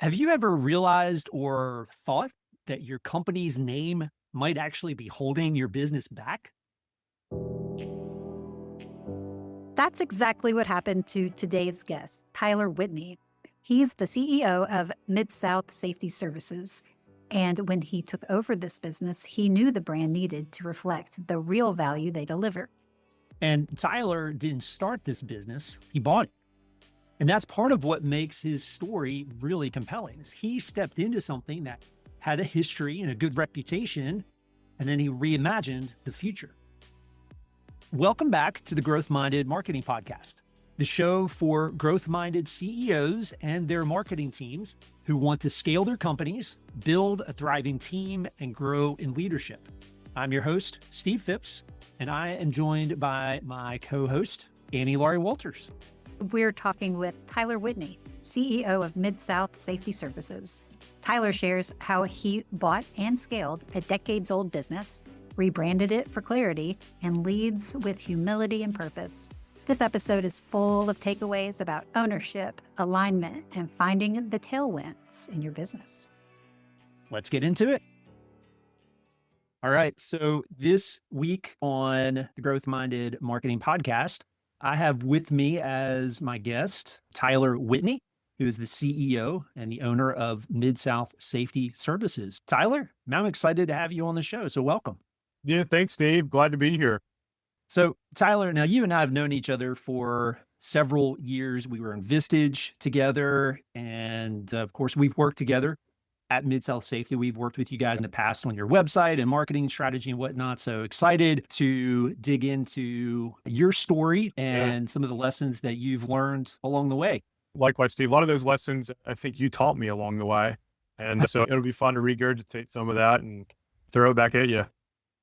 Have you ever realized or thought that your company's name might actually be holding your business back? That's exactly what happened to today's guest, Tyler Whitney. He's the CEO of Mid-South Safety Services. And when he took over this business, he knew the brand needed to reflect the real value they deliver. And Tyler didn't start this business, he bought it. And that's part of what makes his story really compelling is he stepped into something that had a history and a good reputation, and then he reimagined the future. Welcome back to the Growth Minded Marketing Podcast, the show for growth-minded CEOs and their marketing teams who want to scale their companies, build a thriving team, and grow in leadership. I'm your host, Steve Phipps, and I am joined by my co-host, Annie Laurie Walters. We're talking with Tyler Whitney, CEO of Mid-South Safety Services. Tyler shares how he bought and scaled a decades-old business, rebranded it for clarity, and leads with humility and purpose. This episode is full of takeaways about ownership, alignment, and finding the tailwinds in your business. Let's get into it. All right. So this week on the Growth Minded Marketing Podcast, I have with me as my guest, Tyler Whitney, who is the CEO and the owner of Mid-South Safety Services. Tyler, I'm excited to have you on the show. So welcome. Yeah, thanks, Dave. Glad to be here. So Tyler, now you and I have known each other for several years. We were in Vistage together. And of course, we've worked together at Mid-South Safety. We've worked with you guys in the past on your website and marketing strategy and whatnot. So excited to dig into your story and some of the lessons that you've learned along the way. Likewise, Steve. A lot of those lessons I think you taught me along the way. And so it'll be fun to regurgitate some of that and throw it back at you.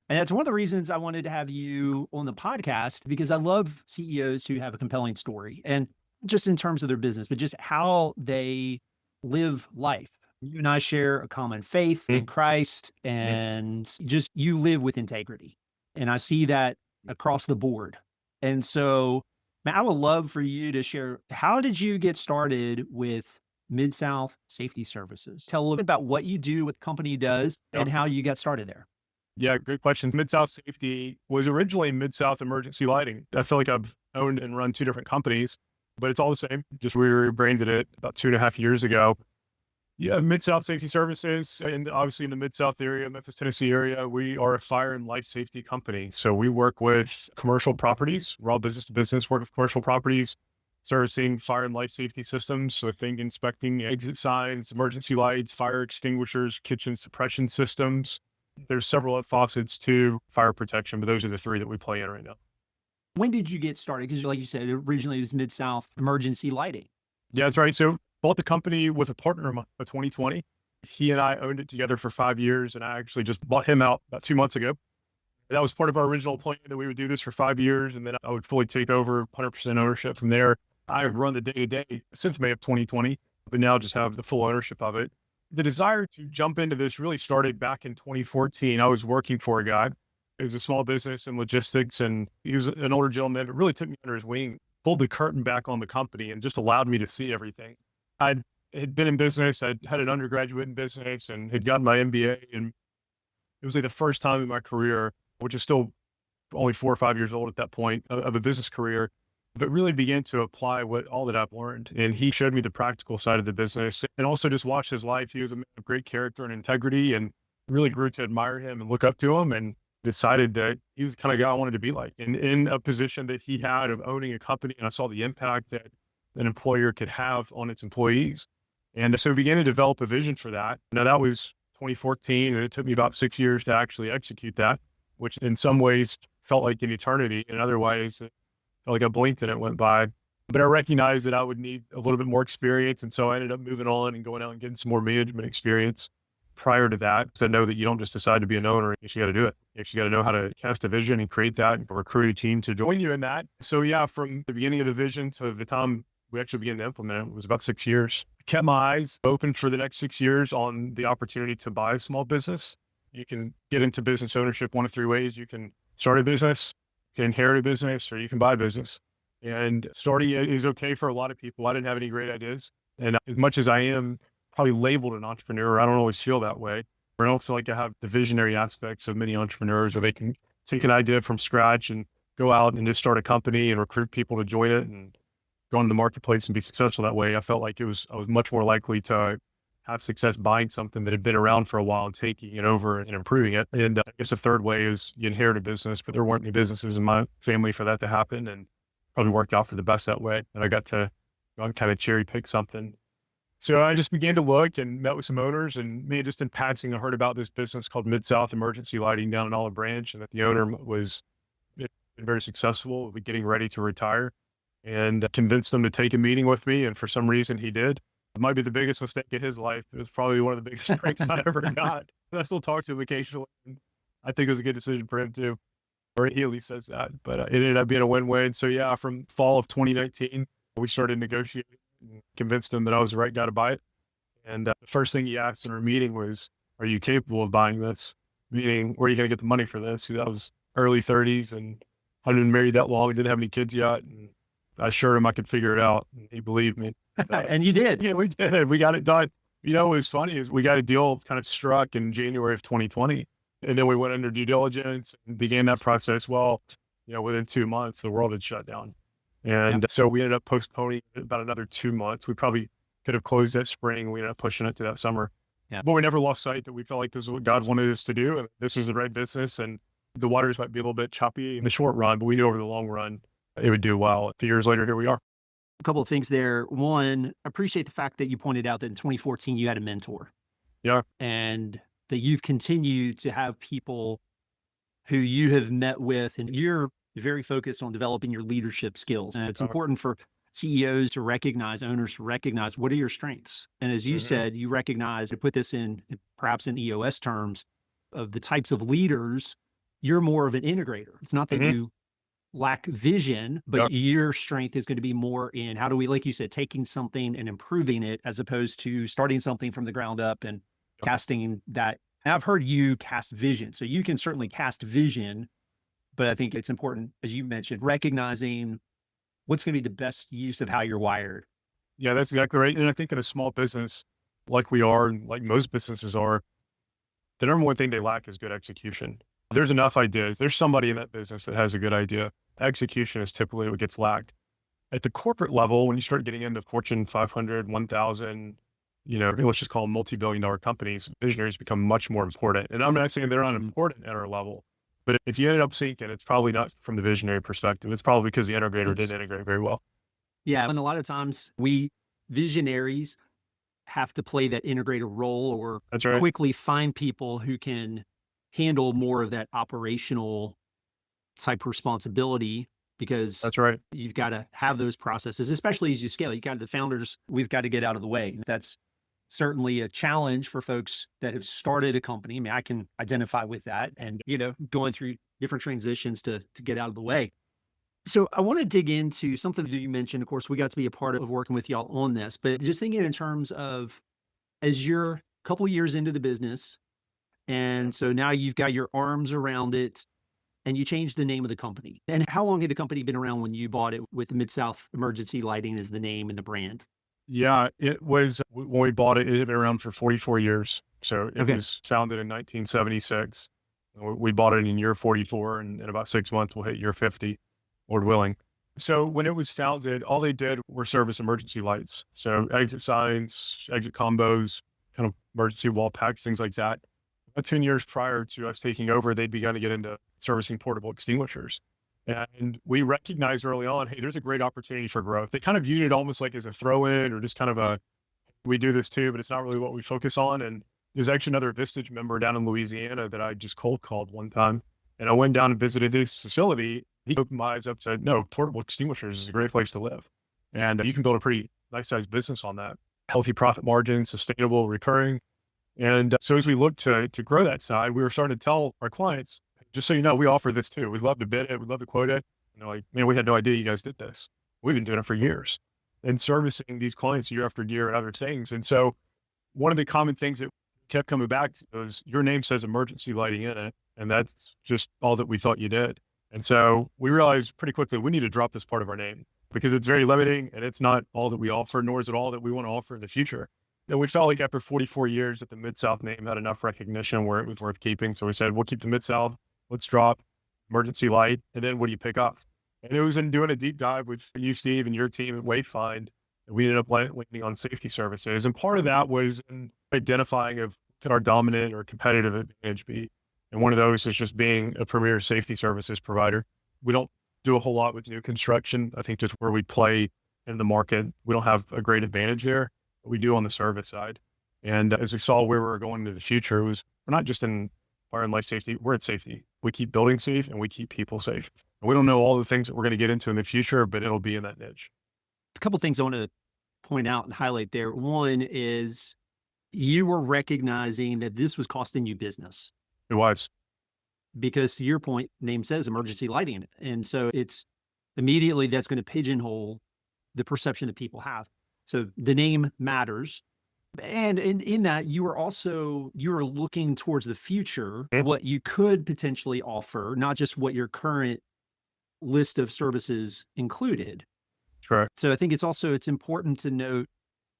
And that's one of the reasons I wanted to have you on the podcast, because I love CEOs who have a compelling story, and just in terms of their business, but just how they live life. You and I share a common faith in Christ, and just you live with integrity. And I see that across the board. And so man, I would love for you to share, how did you get started with Mid-South Safety Services? Tell a little bit about what you do, what the company does, and how you got started there. Yeah, great question. Mid-South Safety was originally Mid-South Emergency Lighting. I feel like I've owned and run two different companies, but it's all the same. Just we rebranded it about 2.5 years ago. Yeah, Mid-South Safety Services, and obviously in the Mid-South area, Memphis, Tennessee area, we are a fire and life safety company. So we work with commercial properties. We're all business to business, work with commercial properties, servicing fire and life safety systems. So think inspecting exit signs, emergency lights, fire extinguishers, kitchen suppression systems. There's several faucets to fire protection, but those are the three that we play in right now. When did you get started? Because like you said, originally it was Mid-South Emergency Lighting. Yeah, that's right. So bought the company with a partner in 2020. He and I owned it together for 5 years, and I actually just bought him out about 2 months ago. That was part of our original plan, that we would do this for 5 years, and then I would fully take over 100% ownership from there. I've run the day-to-day since May of 2020, but now just have the full ownership of it. The desire to jump into this really started back in 2014. I was working for a guy. It was a small business in logistics, and he was an older gentleman, but really took me under his wing, pulled the curtain back on the company, and just allowed me to see everything. I had been in business. I had an undergraduate in business and had gotten my MBA. And it was like the first time in my career, which is still only 4 or 5 years old at that point of a business career, but really began to apply all that I've learned. And he showed me the practical side of the business, and also just watched his life. He was a man of great character and integrity, and really grew to admire him and look up to him, and decided that he was the kind of guy I wanted to be like. And in a position that he had of owning a company, and I saw the impact that an employer could have on its employees. And so we began to develop a vision for that. Now that was 2014, and it took me about 6 years to actually execute that, which in some ways felt like an eternity. In other ways, it felt like I blinked and it went by. But I recognized that I would need a little bit more experience. And so I ended up moving on and going out and getting some more management experience prior to that. Because I know that you don't just decide to be an owner, you actually got to do it. You actually got to know how to cast a vision and create that and recruit a team to join you in that. So yeah, from the beginning of the vision to the time we actually began to implement it was about 6 years. Kept my eyes open for the next 6 years on the opportunity to buy a small business. You can get into business ownership one of three ways. You can start a business, you can inherit a business, or you can buy a business. And starting is okay for a lot of people. I didn't have any great ideas. And as much as I am probably labeled an entrepreneur. I don't always feel that way. I don't feel like I have the visionary aspects of many entrepreneurs where they can take an idea from scratch and go out and just start a company and recruit people to join it and go into the marketplace and be successful that way. I felt like I was much more likely to have success buying something that had been around for a while and taking it over and improving it. And I guess the third way is you inherit a business, but there weren't any businesses in my family for that to happen, and probably worked out for the best that way. And I got to kind of cherry pick something. So I just began to look and met with some owners, and me just in passing, I heard about this business called Mid-South Emergency Lighting down in Olive Branch, and that the owner was very successful with getting ready to retire, and convinced him to take a meeting with me. And for some reason he did. It might be the biggest mistake in his life. It was probably one of the biggest breaks I ever got. And I still talk to him occasionally. I think it was a good decision for him too. Or he at least says that, but it ended up being a win-win. So yeah, from fall of 2019, we started negotiating and convinced him that I was the right guy to buy it. And the first thing he asked in our meeting was, "Are you capable of buying this?" Meaning, where are you going to get the money for this? That was early 30s and hadn't been married that long, didn't have any kids yet. And I assured him I could figure it out. And he believed me. And you did. Yeah, we did. We got it done. What was funny is we got a deal kind of struck in January of 2020. And then we went under due diligence and began that process. Well, within 2 months, the world had shut down. And so we ended up postponing about another 2 months. We probably could have closed that spring. We ended up pushing it to that summer. Yeah. But we never lost sight that we felt like this is what God wanted us to do. And this is the right business. And the waters might be a little bit choppy in the short run, but we knew over the long run, it would do well. A few years later, here we are. A couple of things there. One, appreciate the fact that you pointed out that in 2014, you had a mentor. Yeah. And that you've continued to have people who you have met with, and you're very focused on developing your leadership skills. And it's important for CEOs to recognize, owners to recognize, what are your strengths? And as you said, you recognize, to put this in perhaps in EOS terms, of the types of leaders, you're more of an integrator. It's not that you lack vision, but your strength is going to be more in how do we, like you said, taking something and improving it, as opposed to starting something from the ground up and casting that. And I've heard you cast vision. So you can certainly cast vision, but I think it's important, as you mentioned, recognizing what's going to be the best use of how you're wired. Yeah, that's exactly right. And I think in a small business like we are, and like most businesses are, the number one thing they lack is good execution. There's enough ideas. There's somebody in that business that has a good idea. Execution is typically what gets lacked. At the corporate level, when you start getting into Fortune 500, 1,000, let's just call them multi-billion-dollar companies, visionaries become much more important. And I'm not saying they're not important at our level, but if you ended up sinking, it's probably not from the visionary perspective. It's probably because the integrator didn't integrate very well. Yeah. And a lot of times we visionaries have to play that integrator role, or quickly find people who can handle more of that operational type responsibility, because you've got to have those processes, especially as you scale. You got the founders, we've got to get out of the way. That's certainly a challenge for folks that have started a company. I mean, I can identify with that, and, going through different transitions to get out of the way. So I want to dig into something that you mentioned. Of course, we got to be a part of working with y'all on this, but just thinking in terms of, as you're a couple years into the business, and so now you've got your arms around it, and you changed the name of the company. And how long had the company been around when you bought it, with Mid-South Emergency Lighting as the name and the brand? Yeah, it was, when we bought it, it had been around for 44 years. So it was founded in 1976. We bought it in year 44, and in about 6 months, we'll hit year 50, Lord willing. So when it was founded, all they did were service emergency lights. So exit signs, exit combos, kind of emergency wall packs, things like that. About 10 years prior to us taking over, they'd begun to get into servicing portable extinguishers. And we recognized early on, hey, there's a great opportunity for growth. They kind of viewed it almost like as a throw-in, or just kind of we do this too, but it's not really what we focus on. And there's actually another Vistage member down in Louisiana that I just cold called one time. And I went down and visited his facility. He opened my eyes up and said, no, portable extinguishers is a great place to live. And you can build a pretty nice sized business on that. Healthy profit margin, sustainable, recurring. And so as we looked to grow that side, we were starting to tell our clients, just so you know, we offer this too. We'd love to bid it. We'd love to quote it. And they're like, man, we had no idea you guys did this. We've been doing it for years and servicing these clients year after year and other things. And so one of the common things that kept coming back was, your name says emergency lighting in it. And that's just all that we thought you did. And so we realized pretty quickly, we need to drop this part of our name, because it's very limiting and it's not all that we offer, nor is it all that we want to offer in the future. And we felt like after 44 years that the Mid-South name had enough recognition where it was worth keeping. So we said, we'll keep the Mid-South. Let's drop emergency light. And then what do you pick up? And it was in doing a deep dive with you, Steve, and your team at Wayfind. And we ended up landing on safety services. And part of that was in identifying of what could our dominant or competitive advantage be. And one of those is just being a premier safety services provider. We don't do a whole lot with new construction. I think just where we play in the market, we don't have a great advantage there. We do on the service side. And as we saw where we were going into the future, we're not just in fire and life safety, we're in safety. We keep building safe and we keep people safe. And we don't know all the things that we're going to get into in the future, but it'll be in that niche. A couple of things I want to point out and highlight there. One is you were recognizing that this was costing you business. It was. Because to your point, name says emergency lighting. And so it's immediately that's going to pigeonhole the perception that people have. So the name matters. And in that you were looking towards the future, what you could potentially offer, not just what your current list of services included. Sure. So I think it's important to note,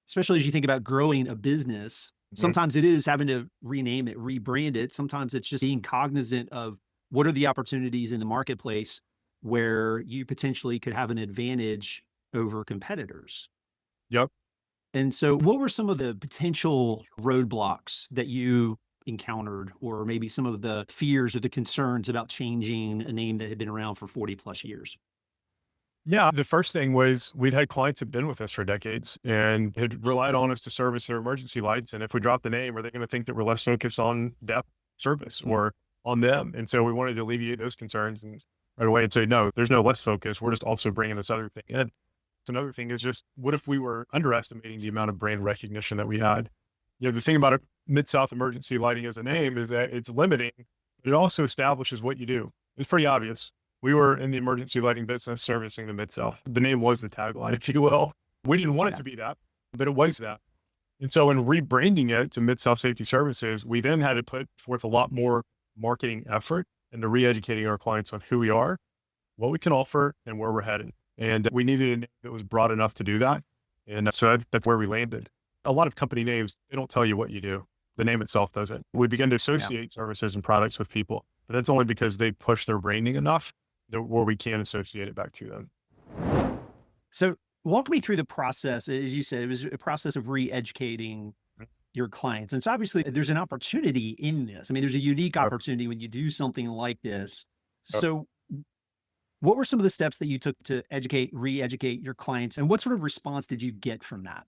especially as you think about growing a business, sometimes it is having to rename it, rebrand it. Sometimes it's just being cognizant of what are the opportunities in the marketplace where you potentially could have an advantage over competitors. Yep. And so what were some of the potential roadblocks that you encountered, or maybe some of the fears or the concerns about changing a name that had been around for 40 plus years? Yeah. The first thing was we'd had clients that had been with us for decades and had relied on us to service their emergency lights. And if we drop the name, are they going to think that we're less focused on depth service or on them? And so we wanted to alleviate those concerns and right away and say, no, there's no less focus. We're just also bringing this other thing in. Another thing is just, what if we were underestimating the amount of brand recognition that we had? You know, the thing about a Mid-South emergency lighting as a name is that it's limiting, but it also establishes what you do. It's pretty obvious. We were in the emergency lighting business servicing the Mid-South. The name was the tagline, if you will. We didn't want it to be that, but it was that. And so in rebranding it to Mid-South Safety Services, we then had to put forth a lot more marketing effort into re-educating our clients on who we are, what we can offer, and where we're headed. And we needed a name that was broad enough to do that. And so that's where we landed. A lot of company names, they don't tell you what you do. The name itself doesn't. We begin to associate services and products with people, but that's only because they push their branding enough where we can associate it back to them. So walk me through the process. As you said, it was a process of re-educating your clients. And so obviously there's an opportunity in this. I mean, there's a unique opportunity when you do something like this. So what were some of the steps that you took to re-educate your clients? And what sort of response did you get from that?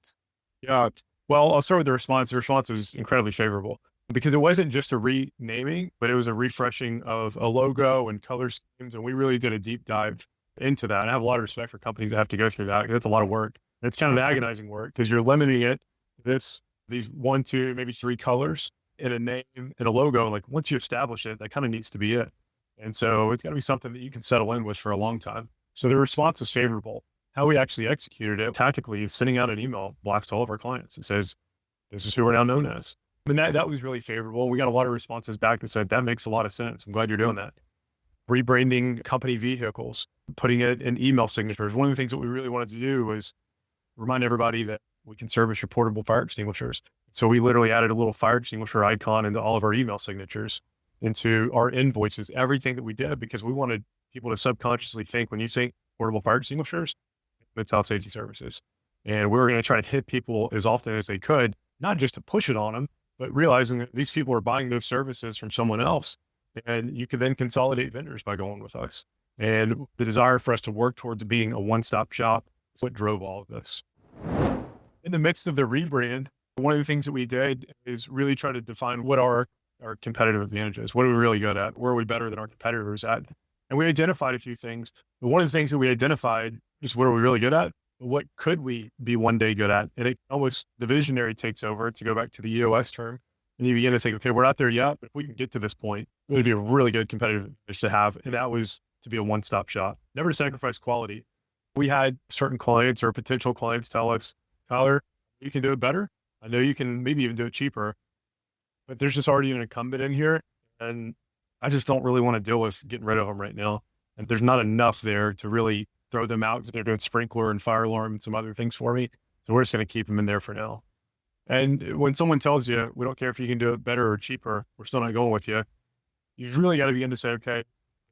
Yeah. Well, I'll start with the response. The response was incredibly favorable because it wasn't just a renaming, but it was a refreshing of a logo and color schemes. And we really did a deep dive into that. And I have a lot of respect for companies that have to go through that. It's a lot of work. And it's kind of agonizing work because you're limiting it to these 1, 2, maybe 3 colors in a name and a logo. Like once you establish it, that kind of needs to be it. And so it's got to be something that you can settle in with for a long time. So the response was favorable. How we actually executed it tactically is sending out an email blast to all of our clients. It says, this is who we're now known as. And that was really favorable. We got a lot of responses back that said, that makes a lot of sense. I'm glad you're doing that. Rebranding company vehicles, putting it in email signatures. One of the things that we really wanted to do was remind everybody that we can service your portable fire extinguishers. So we literally added a little fire extinguisher icon into all of our email signatures, into our invoices, everything that we did, because we wanted people to subconsciously think when you think portable fire extinguishers, Mid-South Safety Services. And we were going to try to hit people as often as they could, not just to push it on them, but realizing that these people are buying those services from someone else. And you could then consolidate vendors by going with us. And the desire for us to work towards being a one-stop shop is what drove all of this. In the midst of the rebrand, one of the things that we did is really try to define what our competitive advantages. What are we really good at? Where are we better than our competitors at? And we identified a few things. But one of the things that we identified is what are we really good at? What could we be one day good at? And it almost, the visionary takes over, to go back to the EOS term. And you begin to think, okay, we're not there yet, but if we can get to this point, it would be a really good competitive advantage to have. And that was to be a one-stop shop, never to sacrifice quality. We had certain clients or potential clients tell us, Tyler, you can do it better. I know you can maybe even do it cheaper, but there's just already an incumbent in here. And I just don't really want to deal with getting rid of them right now. And there's not enough there to really throw them out because they're doing sprinkler and fire alarm and some other things for me. So we're just going to keep them in there for now. And when someone tells you, we don't care if you can do it better or cheaper, we're still not going with you, you really got to begin to say, okay,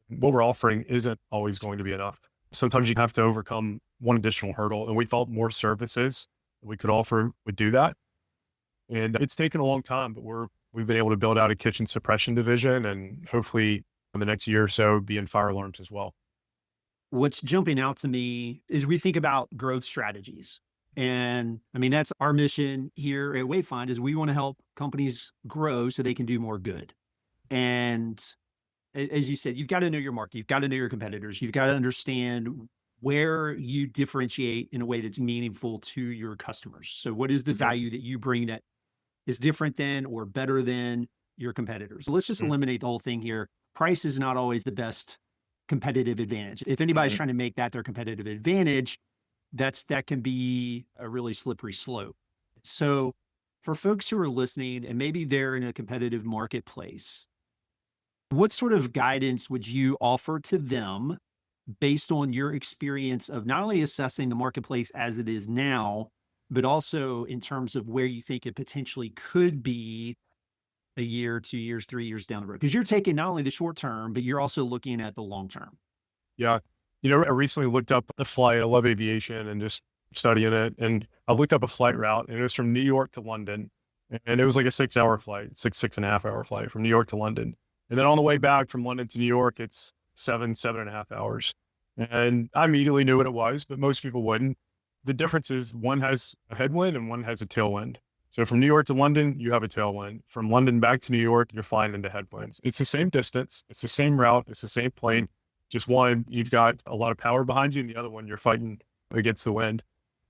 what we're offering isn't always going to be enough. Sometimes you have to overcome one additional hurdle. And we thought more services that we could offer would do that. And it's taken a long time, but we've been able to build out a kitchen suppression division and hopefully in the next year or so be in fire alarms as well. What's jumping out to me is we think about growth strategies. And I mean, that's our mission here at Wayfind is we want to help companies grow so they can do more good. And as you said, you've got to know your market. You've got to know your competitors. You've got to understand where you differentiate in a way that's meaningful to your customers. So what is the value that you bring that is different than or better than your competitors? So let's just eliminate the whole thing here. Price is not always the best competitive advantage. If anybody's trying to make that their competitive advantage, that can be a really slippery slope. So for folks who are listening and maybe they're in a competitive marketplace, what sort of guidance would you offer to them based on your experience of not only assessing the marketplace as it is now, but also in terms of where you think it potentially could be a year, 2 years, 3 years down the road? Because you're taking not only the short term, but you're also looking at the long term. Yeah. I recently looked up a flight. I love aviation and just studying it. And I looked up a flight route and it was from New York to London. And it was like a 6-hour flight, 6.5 hour flight from New York to London. And then on the way back from London to New York, it's 7.5 hours. And I immediately knew what it was, but most people wouldn't. The difference is one has a headwind and one has a tailwind. So from New York to London, you have a tailwind. From London back to New York, you're flying into headwinds. It's the same distance. It's the same route. It's the same plane. Just one, you've got a lot of power behind you, and the other one, you're fighting against the wind.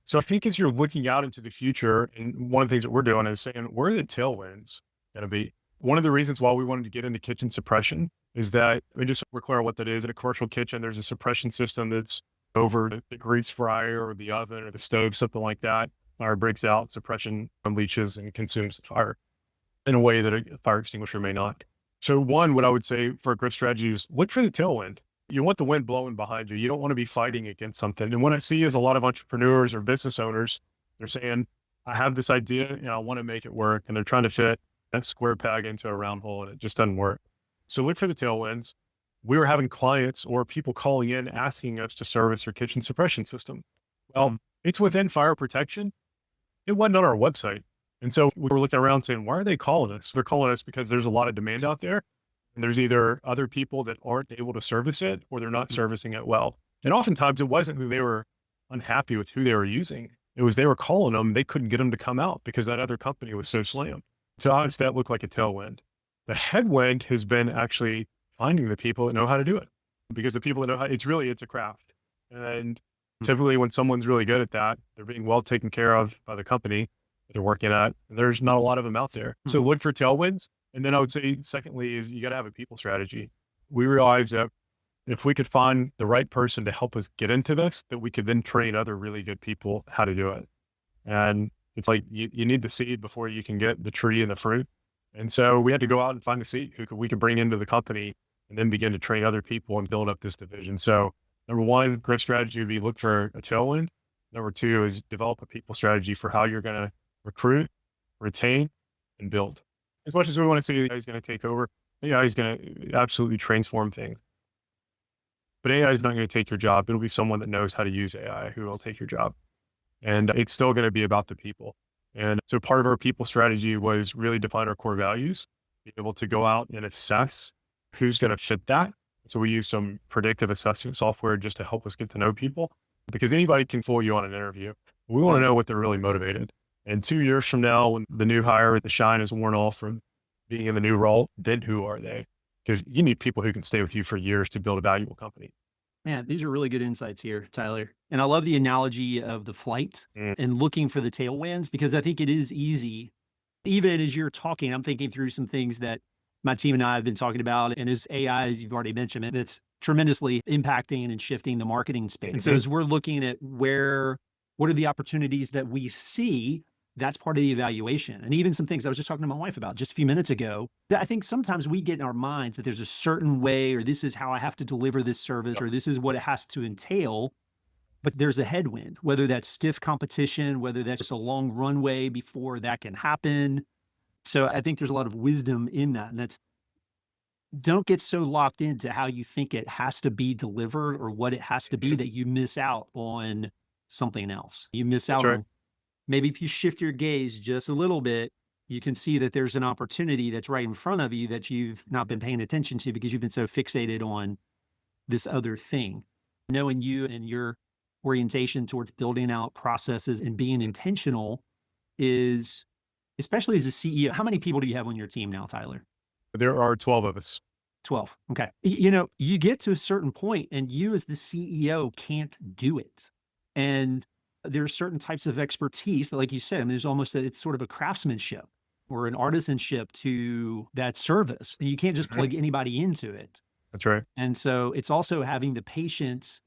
So I think as you're looking out into the future, and one of the things that we're doing is saying, where are the tailwinds going to be? One of the reasons why we wanted to get into kitchen suppression is that, just so we're clear on what that is, in a commercial kitchen, there's a suppression system that's over the grease fryer or the oven or the stove, something like that. Fire breaks out, suppression unleashes and consumes the fire in a way that a fire extinguisher may not. So one, what I would say for a growth strategy is look for the tailwind. You want the wind blowing behind you. You don't want to be fighting against something. And what I see is a lot of entrepreneurs or business owners, they're saying, I have this idea and I want to make it work. And they're trying to fit that square peg into a round hole and it just doesn't work. So look for the tailwinds. We were having clients or people calling in asking us to service their kitchen suppression system. Well, it's within fire protection. It wasn't on our website. And so we were looking around saying, why are they calling us? They're calling us because there's a lot of demand out there. And there's either other people that aren't able to service it or they're not servicing it well. And oftentimes it wasn't who they were unhappy with who they were using. It was they were calling them. They couldn't get them to come out because that other company was so slammed. To us, that looked like a tailwind. The headwind has been actually finding the people that know how to do it, because the people that know how, it's a craft. And typically when someone's really good at that, they're being well taken care of by the company that they're working at. And there's not a lot of them out there. So look for tailwinds. And then I would say, secondly, is you got to have a people strategy. We realized that if we could find the right person to help us get into this, that we could then train other really good people how to do it. And it's like, you need the seed before you can get the tree and the fruit. And so we had to go out and find a seed we could bring into the company and then begin to train other people and build up this division. So number one, growth strategy would be look for a tailwind. Number two is develop a people strategy for how you're going to recruit, retain, and build. As much as we want to say AI is going to take over, AI is going to absolutely transform things. But AI is not going to take your job. It'll be someone that knows how to use AI who will take your job. And it's still going to be about the people. And so part of our people strategy was really define our core values, be able to go out and assess who's going to fit that. So we use some predictive assessment software just to help us get to know people, because anybody can fool you on an interview. We want to know what they're really motivated. And 2 years from now, when the new hire, the shine is worn off from being in the new role, then who are they? Because you need people who can stay with you for years to build a valuable company. Man, these are really good insights here, Tyler. And I love the analogy of the flight and looking for the tailwinds, because I think it is easy. Even as you're talking, I'm thinking through some things that my team and I have been talking about. And as AI, you've already mentioned it, that's tremendously impacting and shifting the marketing space. And so as we're looking at what are the opportunities that we see, that's part of the evaluation. And even some things I was just talking to my wife about just a few minutes ago, I think sometimes we get in our minds that there's a certain way, or this is how I have to deliver this service, or this is what it has to entail. but there's a headwind, whether that's stiff competition, whether that's just a long runway before that can happen. So I think there's a lot of wisdom in that. And that's, don't get so locked into how you think it has to be delivered or what it has to be that you miss out on something else. You miss out on, maybe if you shift your gaze just a little bit, you can see that there's an opportunity that's right in front of you that you've not been paying attention to because you've been so fixated on this other thing. Knowing you and your orientation towards building out processes and being intentional is, especially as a CEO, how many people do you have on your team now, Tyler? There are 12 of us. 12. Okay. You know, you get to a certain point and you as the CEO can't do it. And there's certain types of expertise that, like you said, I mean, there's almost it's sort of a craftsmanship or an artisanship to that service. And you can't just plug anybody into it. That's right. And so it's also having the patience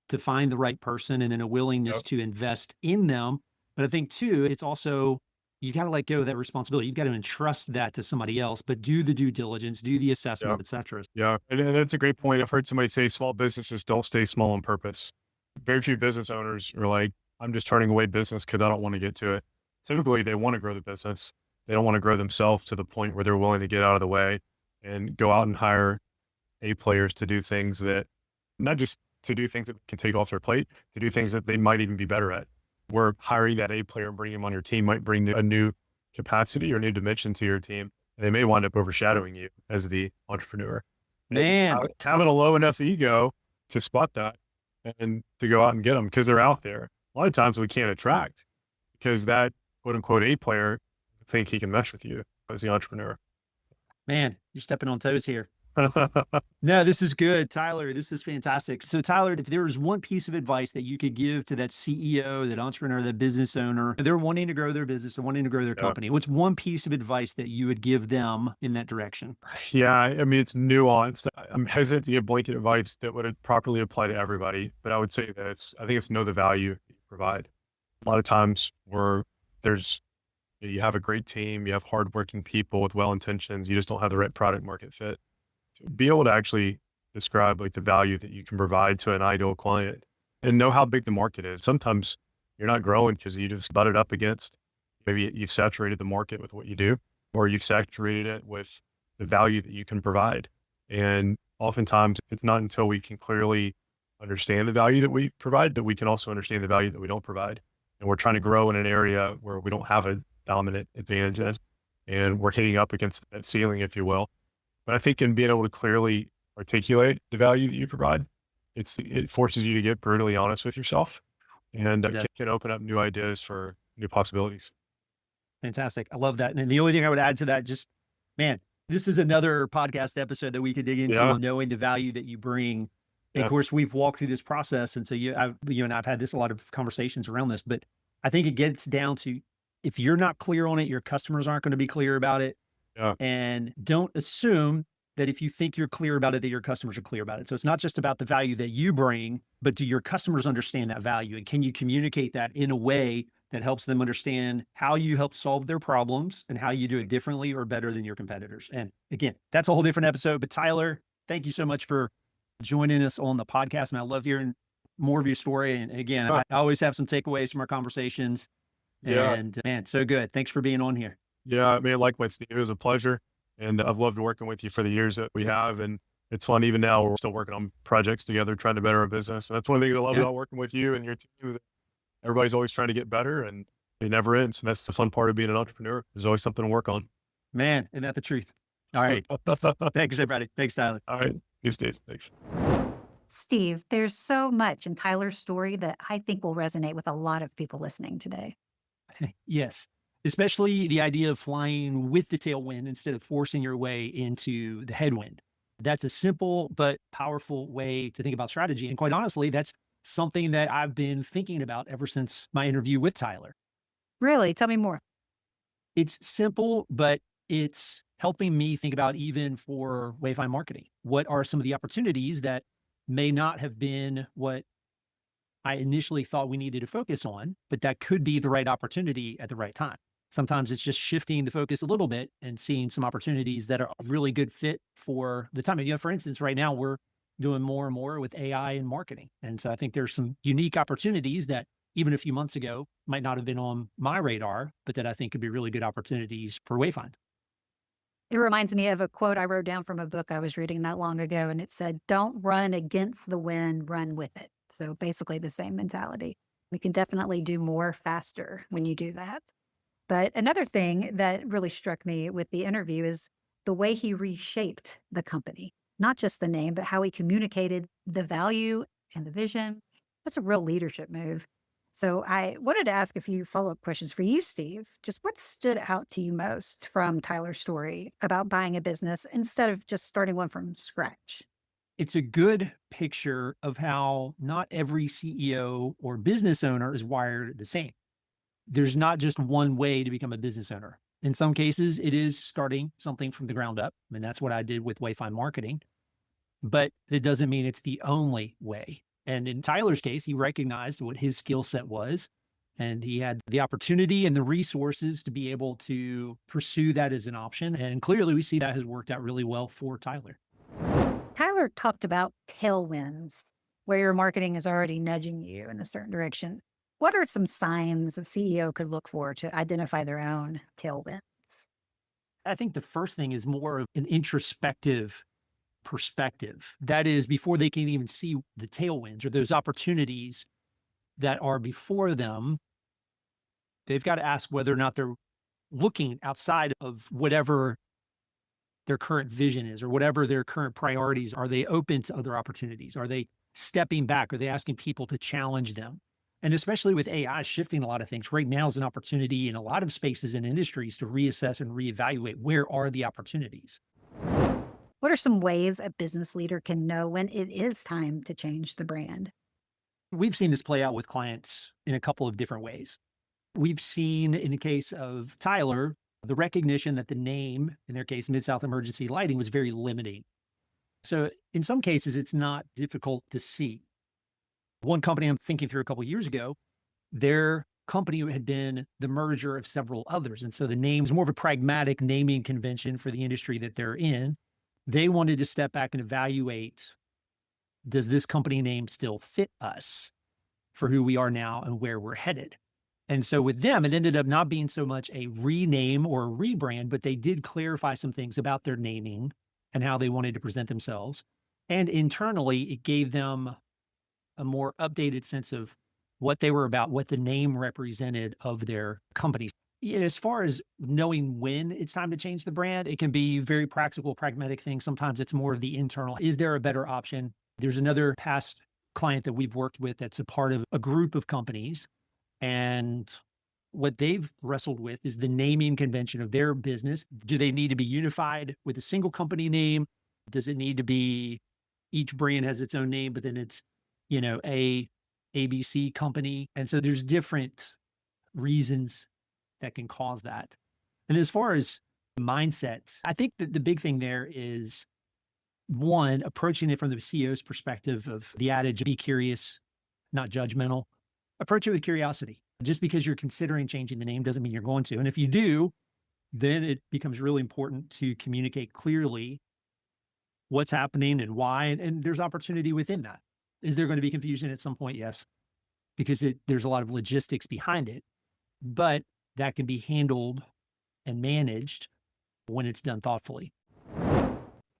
to find the right person and then a willingness to invest in them. But I think too, it's also, you got to let go of that responsibility. You've got to entrust that to somebody else, but do the due diligence, do the assessment, et cetera. Yeah. And that's a great point. I've heard somebody say small businesses don't stay small on purpose. Very few business owners are like, I'm just turning away business because I don't want to get to it. Typically, they want to grow the business. They don't want to grow themselves to the point where they're willing to get out of the way and go out and hire A players to do things that, not just to do things that can take off their plate, to do things that they might even be better at. Where hiring that A player and bringing him on your team might bring a new capacity or new dimension to your team. And they may wind up overshadowing you as the entrepreneur. Man, having a low enough ego to spot that and to go out and get them because they're out there. A lot of times we can't attract because that quote unquote A player think he can mesh with you as the entrepreneur. Man, you're stepping on toes here. No, this is good, Tyler. This is fantastic. So Tyler, if there was one piece of advice that you could give to that CEO, that entrepreneur, that business owner, they're wanting to grow their business and wanting to grow their company, what's one piece of advice that you would give them in that direction? Yeah, I mean, it's nuanced. I'm hesitant to give blanket advice that would properly apply to everybody, but I would say that I think it's know the value you provide. A lot of times you have a great team, you have hardworking people with well-intentions, you just don't have the right product market fit. Be able to actually describe like the value that you can provide to an ideal client and know how big the market is. Sometimes you're not growing because you just butted up against, maybe you've saturated the market with what you do, or you've saturated it with the value that you can provide. And oftentimes it's not until we can clearly understand the value that we provide that we can also understand the value that we don't provide. And we're trying to grow in an area where we don't have a dominant advantage and we're hitting up against that ceiling, if you will. But I think in being able to clearly articulate the value that you provide, it forces you to get brutally honest with yourself and can open up new ideas for new possibilities. Fantastic. I love that. And the only thing I would add to that, just, man, this is another podcast episode that we could dig into, knowing the value that you bring. And of course, we've walked through this process. And so you and I've had a lot of conversations around this, but I think it gets down to, if you're not clear on it, your customers aren't going to be clear about it. And don't assume that if you think you're clear about it, that your customers are clear about it. So it's not just about the value that you bring, but do your customers understand that value? And can you communicate that in a way that helps them understand how you help solve their problems and how you do it differently or better than your competitors? And again, that's a whole different episode. But Tyler, thank you so much for joining us on the podcast. And I love hearing more of your story. And again, I always have some takeaways from our conversations. And man, so good. Thanks for being on here. Yeah, man, likewise, Steve. It was a pleasure. And I've loved working with you for the years that we have. And it's fun. Even now, we're still working on projects together, trying to better our business. And that's one of the things I love about working with you and your team. Everybody's always trying to get better and it never ends. And that's the fun part of being an entrepreneur. There's always something to work on. Man, isn't that the truth? All right. Thanks, everybody. Thanks, Tyler. All right. You, Steve. Thanks. Steve, there's so much in Tyler's story that I think will resonate with a lot of people listening today. Yes. Especially the idea of flying with the tailwind instead of forcing your way into the headwind. That's a simple but powerful way to think about strategy. And quite honestly, that's something that I've been thinking about ever since my interview with Tyler. Really? Tell me more. It's simple, but it's helping me think about, even for Wayfind marketing, what are some of the opportunities that may not have been what I initially thought we needed to focus on, but that could be the right opportunity at the right time. Sometimes it's just shifting the focus a little bit and seeing some opportunities that are a really good fit for the time. For instance, right now we're doing more and more with AI and marketing. And so I think there's some unique opportunities that even a few months ago might not have been on my radar, but that I think could be really good opportunities for Wayfind. It reminds me of a quote I wrote down from a book I was reading not long ago, and it said, "Don't run against the wind, run with it." So basically the same mentality. We can definitely do more faster when you do that. But another thing that really struck me with the interview is the way he reshaped the company, not just the name, but how he communicated the value and the vision. That's a real leadership move. So I wanted to ask a few follow-up questions for you, Steve. Just what stood out to you most from Tyler's story about buying a business instead of just starting one from scratch? It's a good picture of how not every CEO or business owner is wired the same. There's not just one way to become a business owner. In some cases, it is starting something from the ground up. And that's what I did with Wayfind Marketing. But it doesn't mean it's the only way. And in Tyler's case, he recognized what his skill set was, and he had the opportunity and the resources to be able to pursue that as an option. And clearly, we see that has worked out really well for Tyler. Tyler talked about tailwinds, where your marketing is already nudging you in a certain direction. What are some signs a CEO could look for to identify their own tailwinds? I think the first thing is more of an introspective perspective. That is, before they can even see the tailwinds or those opportunities that are before them, they've got to ask whether or not they're looking outside of whatever their current vision is or whatever their current priorities. Are they open to other opportunities? Are they stepping back? Are they asking people to challenge them? And especially with AI shifting a lot of things, right now is an opportunity in a lot of spaces and industries to reassess and reevaluate where are the opportunities. What are some ways a business leader can know when it is time to change the brand? We've seen this play out with clients in a couple of different ways. We've seen in the case of Tyler, the recognition that the name, in their case, Mid-South Emergency Lighting, was very limiting. So in some cases, it's not difficult to see. One company I'm thinking through a couple of years ago, their company had been the merger of several others. And so the name is more of a pragmatic naming convention for the industry that they're in. They wanted to step back and evaluate, does this company name still fit us for who we are now and where we're headed? And so with them, it ended up not being so much a rename or a rebrand, but they did clarify some things about their naming and how they wanted to present themselves. And internally, it gave them a more updated sense of what they were about, what the name represented of their company. As far as knowing when it's time to change the brand, it can be very practical, pragmatic things. Sometimes it's more of the internal. Is there a better option? There's another past client that we've worked with that's a part of a group of companies. And what they've wrestled with is the naming convention of their business. Do they need to be unified with a single company name? Does it need to be each brand has its own name, but then it's, a ABC company? And so there's different reasons that can cause that. And as far as mindset, I think that the big thing there is one, approaching it from the CEO's perspective of the adage, be curious, not judgmental. Approach it with curiosity. Just because you're considering changing the name doesn't mean you're going to. And if you do, then it becomes really important to communicate clearly what's happening and why. And there's opportunity within that. Is there going to be confusion at some point? Yes, because there's a lot of logistics behind it, but that can be handled and managed when it's done thoughtfully.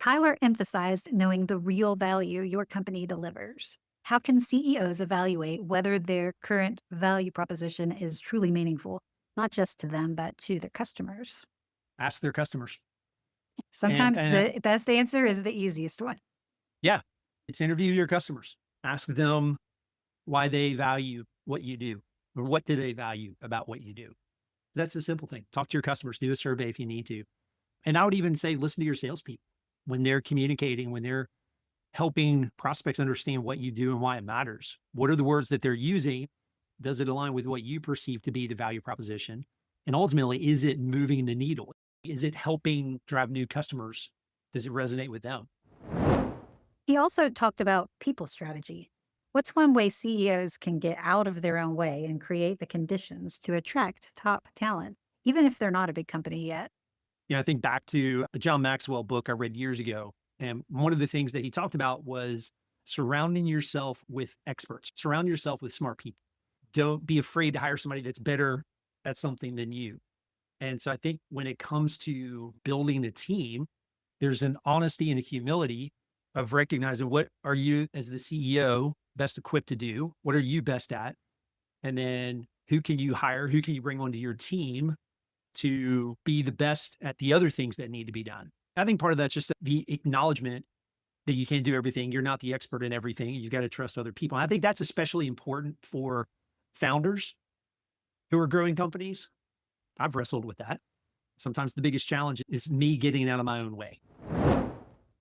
Tyler emphasized knowing the real value your company delivers. How can CEOs evaluate whether their current value proposition is truly meaningful, not just to them, but to their customers? Ask their customers. Sometimes the best answer is the easiest one. Yeah, it's interview your customers. Ask them why they value what you do, or what do they value about what you do. That's a simple thing. Talk to your customers, do a survey if you need to. And I would even say, listen to your salespeople when they're communicating, when they're helping prospects understand what you do and why it matters. What are the words that they're using? Does it align with what you perceive to be the value proposition? And ultimately, is it moving the needle? Is it helping drive new customers? Does it resonate with them? He also talked about people strategy. What's one way CEOs can get out of their own way and create the conditions to attract top talent, even if they're not a big company yet? I think back to a John Maxwell book I read years ago, And one of the things that he talked about was surrounding yourself with experts, surround yourself with smart people. Don't be afraid to hire somebody that's better at something than you. And so I think when it comes to building a team, there's an honesty and a humility of recognizing what are you as the CEO best equipped to do? What are you best at? And then who can you hire? Who can you bring onto your team to be the best at the other things that need to be done? I think part of that's just the acknowledgement that you can't do everything. You're not the expert in everything. You got to trust other people. And I think that's especially important for founders who are growing companies. I've wrestled with that. Sometimes the biggest challenge is me getting out of my own way.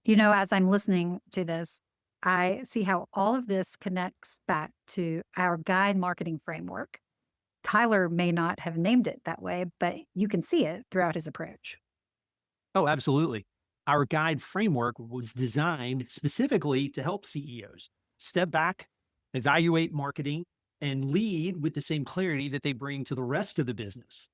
As I'm listening to this, I see how all of this connects back to our guide marketing framework. Tyler may not have named it that way, but you can see it throughout his approach. Oh, absolutely. Our guide framework was designed specifically to help CEOs step back, evaluate marketing, and lead with the same clarity that they bring to the rest of the business.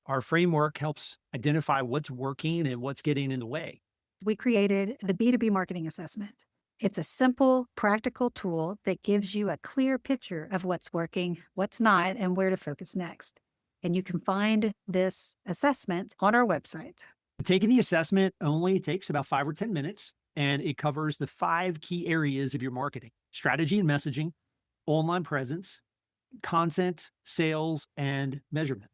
Our framework helps identify what's working and what's getting in the way. We created the B2B marketing assessment. It's a simple, practical tool that gives you a clear picture of what's working, what's not, and where to focus next. And you can find this assessment on our website. Taking the assessment only takes about 5 or 10 minutes, and it covers the 5 key areas of your marketing: strategy and messaging, online presence, content, sales, and measurement.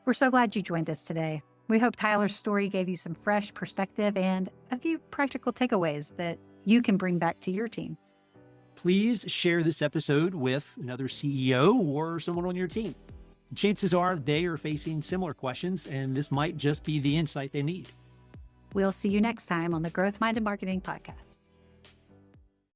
We're so glad you joined us today. We hope Tyler's story gave you some fresh perspective and a few practical takeaways that you can bring back to your team. Please share this episode with another CEO or someone on your team. Chances are they are facing similar questions, and this might just be the insight they need. We'll see you next time on the Growth Minded Marketing Podcast.